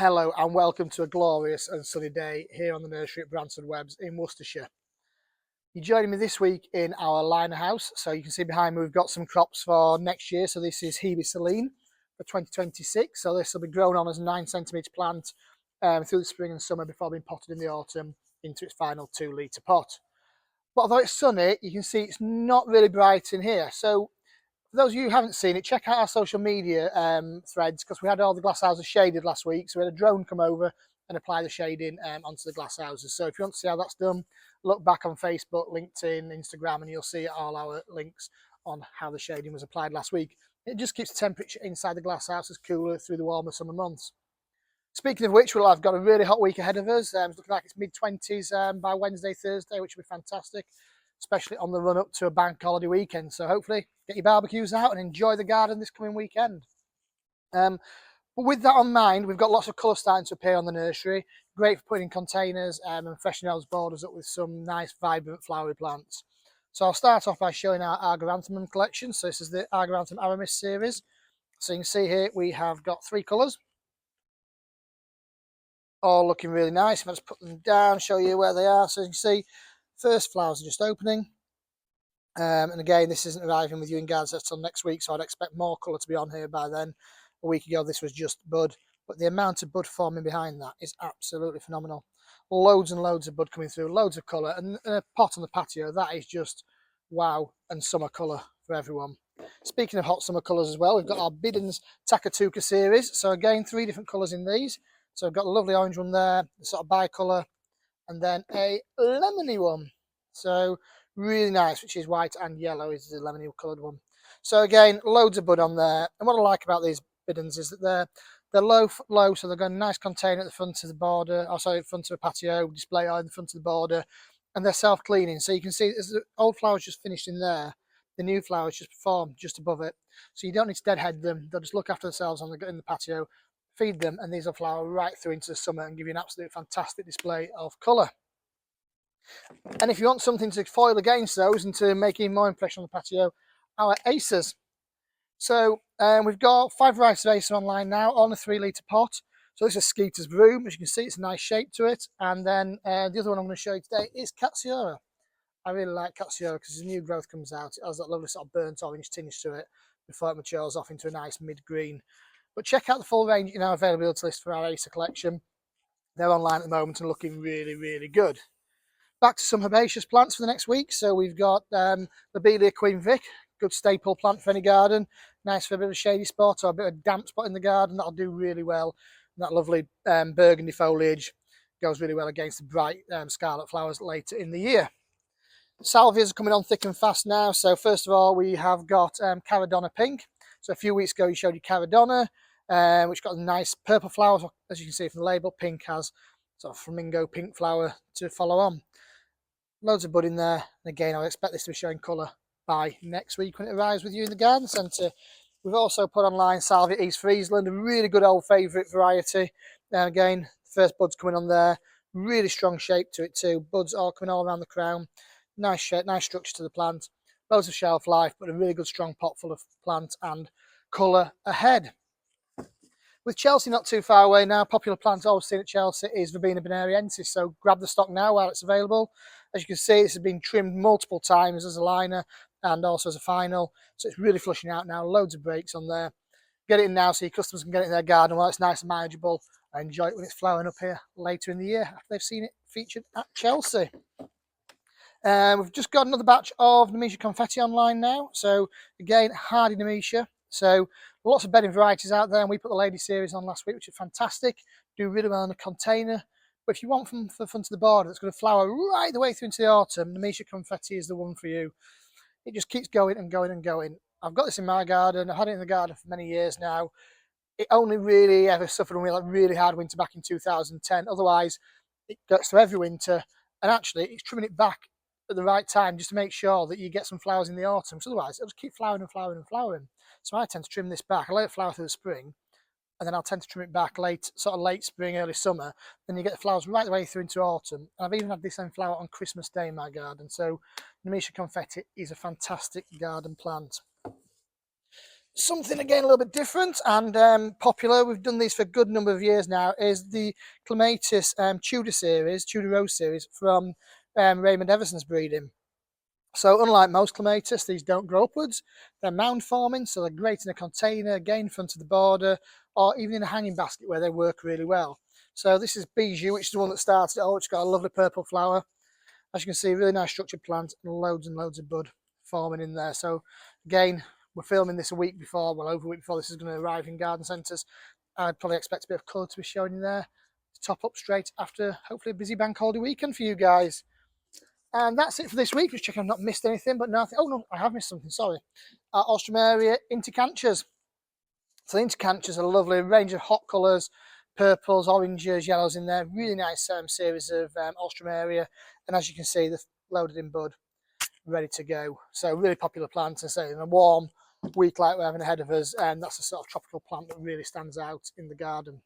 Hello and welcome to a glorious and sunny day here on the nursery at Bransford Webbs in Worcestershire. You're joining me this week in our liner house. So you can see behind me we've got some crops for next year. So this is Hebe Celine for 2026. So this will be grown on as a 9cm plant through the spring and summer before being potted in the autumn into its final 2-litre pot. But although it's sunny, you can see it's not really bright in here. So for those of you who haven't seen it, check out our social media threads, because we had all the glass houses shaded last week. So we had a drone come over and apply the shading onto the glass houses. So if you want to see how that's done, look back on Facebook, LinkedIn, Instagram, and you'll see all our links on how the shading was applied last week. It just keeps the temperature inside the glass houses cooler through the warmer summer months. Speaking of which, I've got a really hot week ahead of us. It's looking like it's mid-20s by Wednesday, Thursday, which will be fantastic, especially on the run up to a bank holiday weekend. So hopefully get your barbecues out and enjoy the garden this coming weekend. But with that on mind, we've got lots of colour starting to appear on the nursery. Great for putting in containers and freshening those borders up with some nice vibrant flowery plants. So I'll start off by showing our Argyranthemum collection. So this is the Argyranthemum Aramis series. So you can see here we have got 3 colours, all looking really nice. If I just put them down, show you where they are. So you can see first flowers are just opening. And again, this isn't arriving with you in gardens until next week, so I'd expect more colour to be on here by then. A week ago this was just bud, but the amount of bud forming behind that is absolutely phenomenal. Loads and loads of bud coming through, loads of colour, and a pot on the patio, that is just wow, and summer colour for everyone. Speaking of hot summer colours as well, we've got our Biddens Takatuka series. So again, 3 different colours in these. So I've got a lovely orange one there, the sort of bicolour, and then a lemony one. So really nice, which is white and yellow is the lemony coloured one. So again, loads of bud on there. And what I like about these Biddens is that they're low, so they've got a nice container at the front of the border, or sorry, front of a patio display or in the front of the border, and they're self-cleaning. So you can see as the old flowers just finished in there, the new flowers just form just above it. So you don't need to deadhead them. They'll just look after themselves in the patio, feed them, and these will flower right through into the summer and give you an absolute fantastic display of colour. And if you want something to foil against those and to make even more impression on the patio, our Acers. So we've got 5 varieties of Acer online now on a 3-litre pot. So this is Skeeter's Broom. As you can see, it's a nice shape to it. And then the other one I'm going to show you today is Catsiora. I really like Catsiora because as the new growth comes out, it has that lovely sort of burnt orange tinge to it before it matures off into a nice mid-green. But check out the full range in our availability list for our Acer collection. They're online at the moment and looking really, really good. Back to some herbaceous plants for the next week. So we've got Lobelia Queen Vic, good staple plant for any garden. Nice for a bit of a shady spot or a bit of a damp spot in the garden. That'll do really well. And that lovely burgundy foliage goes really well against the bright scarlet flowers later in the year. Salvias are coming on thick and fast now. So first of all, we have got Caradonna Pink. So a few weeks ago, you showed you Caradonna, which got a nice purple flowers. As you can see from the label, pink has sort of flamingo pink flower to follow on. Loads of bud in there. And again, I expect this to be showing colour by next week when it arrives with you in the garden centre. We've also put online Salvia East Friesland, a really good old favourite variety. Now again, first bud's coming on there. Really strong shape to it too. Buds all coming all around the crown. Nice shape, nice structure to the plant. Loads of shelf life, but a really good strong pot full of plant and colour ahead. With Chelsea not too far away now, popular plant always seen at Chelsea is Verbena bonariensis. So grab the stock now while it's available. As you can see, this has been trimmed multiple times as a liner and also as a final. So it's really flushing out now. Loads of breaks on there. Get it in now so your customers can get it in their garden while it's nice and manageable. And enjoy it when it's flowering up here later in the year after they've seen it featured at Chelsea. We've just got another batch of Nemesia Confetti online now. So again, hardy Nemesia. So lots of bedding varieties out there, and we put the Lady series on last week, which is fantastic. Do really well in a container. But if you want from the front of the border that's going to flower right the way through into the autumn, Nemesia Confetti is the one for you. It just keeps going and going and going. I've got this in my garden. I've had it in the garden for many years now. It only really ever suffered when we had a really hard winter back in 2010. Otherwise, it gets through every winter. And actually, it's trimming it back at the right time just to make sure that you get some flowers in the autumn. So otherwise, it'll just keep flowering and flowering and flowering. So I tend to trim this back. I let it flower through the spring, and then I'll tend to trim it back sort of late spring, early summer. Then you get the flowers right the way through into autumn. And I've even had this same flower on Christmas Day in my garden. So Nemesia Confetti is a fantastic garden plant. Something again a little bit different and popular, we've done these for a good number of years now, is the Clematis Tudor Rose series from Raymond Everson's breeding. So unlike most Clematis, these don't grow upwards. They're mound forming, so they're great in a container, again in front of the border, or even in a hanging basket where they work really well. So this is Bijou, which is the one that started it all. It's got a lovely purple flower. As you can see, really nice structured plant and loads of bud forming in there. So again, we're filming this a week before, well, over a week before this is going to arrive in garden centres. I'd probably expect a bit of colour to be showing in there to top up straight after hopefully a busy bank holiday weekend for you guys. And that's it for this week. Just checking I've not missed anything, but nothing. Oh no, I have missed something, sorry. Alstroemeria Intercanthus. So the Intercanthus are a lovely range of hot colours, purples, oranges, yellows in there. Really nice series of Alstroemeria. And as you can see, they're loaded in bud, ready to go. So really popular plant, and say in a warm week like we're having ahead of us, and that's the sort of tropical plant that really stands out in the garden.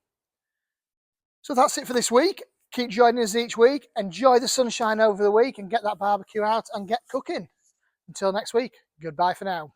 So that's it for this week. Keep joining us each week. Enjoy the sunshine over the week and get that barbecue out and get cooking. Until next week, goodbye for now.